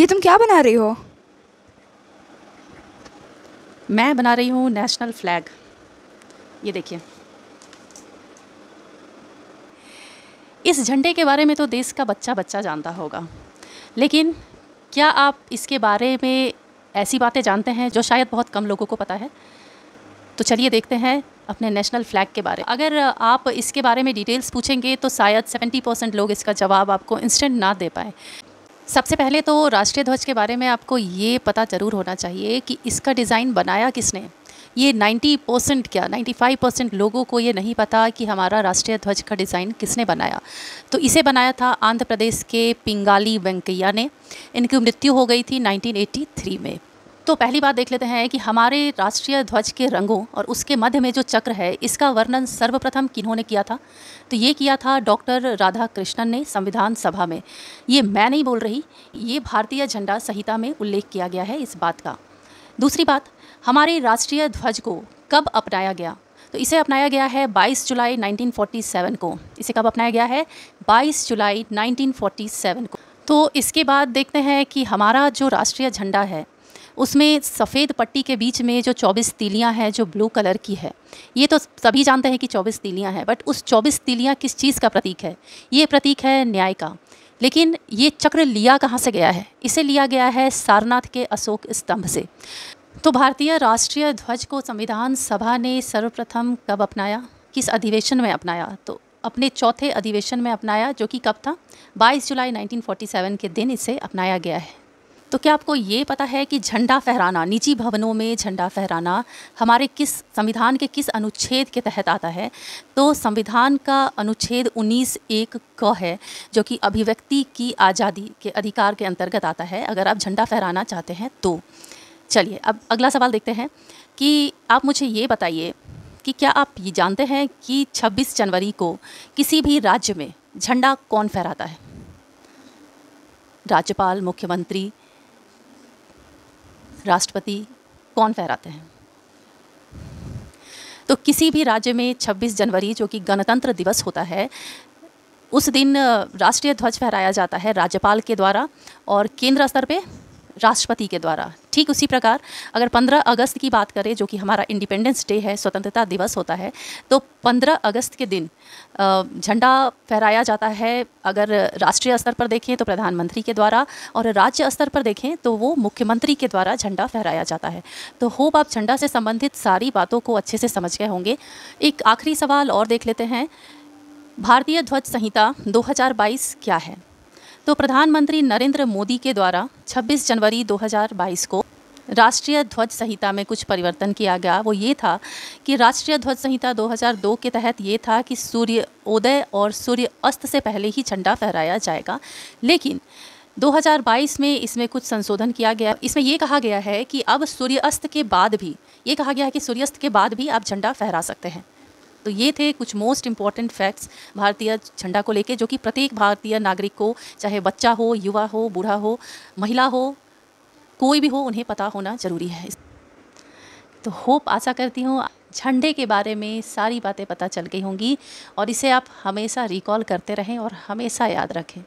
ये तुम क्या बना रही हो? मैं बना रही हूँ नेशनल फ्लैग। ये देखिए, इस झंडे के बारे में तो देश का बच्चा बच्चा जानता होगा, लेकिन क्या आप इसके बारे में ऐसी बातें जानते हैं जो शायद बहुत कम लोगों को पता है? तो चलिए देखते हैं अपने नेशनल फ्लैग के बारे में। अगर आप इसके बारे में डिटेल्स पूछेंगे तो शायद 70% लोग इसका जवाब आपको इंस्टेंट ना दे पाए। सबसे पहले तो राष्ट्रीय ध्वज के बारे में आपको ये पता ज़रूर होना चाहिए कि इसका डिज़ाइन बनाया किसने। ये 90% क्या 95% लोगों को ये नहीं पता कि हमारा राष्ट्रीय ध्वज का डिज़ाइन किसने बनाया। तो इसे बनाया था आंध्र प्रदेश के पिंगाली वेंकैया ने। इनकी मृत्यु हो गई थी 1983 में। तो पहली बात देख लेते हैं कि हमारे राष्ट्रीय ध्वज के रंगों और उसके मध्य में जो चक्र है, इसका वर्णन सर्वप्रथम किन्होंने किया था? तो ये किया था डॉक्टर राधा कृष्णन ने संविधान सभा में। ये मैं नहीं बोल रही, ये भारतीय झंडा संहिता में उल्लेख किया गया है इस बात का। दूसरी बात, हमारे राष्ट्रीय ध्वज को कब अपनाया गया? तो इसे अपनाया गया है 22 जुलाई 1947 को। इसे कब अपनाया गया है? 22 जुलाई 1947 को। तो इसके बाद देखते हैं कि हमारा जो राष्ट्रीय झंडा है उसमें सफ़ेद पट्टी के बीच में जो 24 तीलियां हैं जो ब्लू कलर की है, ये तो सभी जानते हैं कि 24 तीलियां हैं, बट उस 24 तीलियां किस चीज़ का प्रतीक है? ये प्रतीक है न्याय का। लेकिन ये चक्र लिया कहाँ से गया है? इसे लिया गया है सारनाथ के अशोक स्तंभ से। तो भारतीय राष्ट्रीय ध्वज को संविधान सभा ने सर्वप्रथम कब अपनाया? किस अधिवेशन में अपनाया? तो अपने चौथे अधिवेशन में अपनाया, जो कि कब था? 22 जुलाई 1947 के दिन इसे अपनाया गया है। तो क्या आपको ये पता है कि झंडा फहराना, निजी भवनों में झंडा फहराना हमारे संविधान के किस अनुच्छेद के तहत आता है? तो संविधान का अनुच्छेद 19(1) क है, जो कि अभिव्यक्ति की आज़ादी के अधिकार के अंतर्गत आता है अगर आप झंडा फहराना चाहते हैं तो। चलिए अब अगला सवाल देखते हैं कि आप मुझे ये बताइए कि क्या आप ये जानते हैं कि 26 जनवरी को किसी भी राज्य में झंडा कौन फहराता है? राज्यपाल, मुख्यमंत्री, राष्ट्रपति, कौन फहराते हैं? तो किसी भी राज्य में 26 जनवरी जो कि गणतंत्र दिवस होता है, उस दिन राष्ट्रीय ध्वज फहराया जाता है राज्यपाल के द्वारा और केंद्र स्तर पे राष्ट्रपति के द्वारा। ठीक उसी प्रकार अगर 15 अगस्त की बात करें, जो कि हमारा इंडिपेंडेंस डे है, स्वतंत्रता दिवस होता है, तो 15 अगस्त के दिन झंडा फहराया जाता है। अगर राष्ट्रीय स्तर पर देखें तो प्रधानमंत्री के द्वारा, और राज्य स्तर पर देखें तो वो मुख्यमंत्री के द्वारा झंडा फहराया जाता है। तो होप आप झंडा से संबंधित सारी बातों को अच्छे से समझ गए होंगे। एक आखिरी सवाल और देख लेते हैं, भारतीय ध्वज संहिता 2022 क्या है? तो प्रधानमंत्री नरेंद्र मोदी के द्वारा 26 जनवरी 2022 को राष्ट्रीय ध्वज संहिता में कुछ परिवर्तन किया गया। वो ये था कि राष्ट्रीय ध्वज संहिता 2002 के तहत ये था कि सूर्य उदय और सूर्य अस्त से पहले ही झंडा फहराया जाएगा, लेकिन 2022 में इसमें कुछ संशोधन किया गया। इसमें ये कहा गया है कि अब सूर्यास्त के बाद भी, ये कहा गया है कि सूर्यास्त के बाद भी आप झंडा फहरा सकते हैं। तो ये थे कुछ मोस्ट इम्पॉर्टेंट फैक्ट्स भारतीय झंडा को लेके, जो कि प्रत्येक भारतीय नागरिक को, चाहे बच्चा हो, युवा हो, बूढ़ा हो, महिला हो, कोई भी हो, उन्हें पता होना ज़रूरी है। तो होप, आशा करती हूँ झंडे के बारे में सारी बातें पता चल गई होंगी और इसे आप हमेशा रिकॉल करते रहें और हमेशा याद रखें।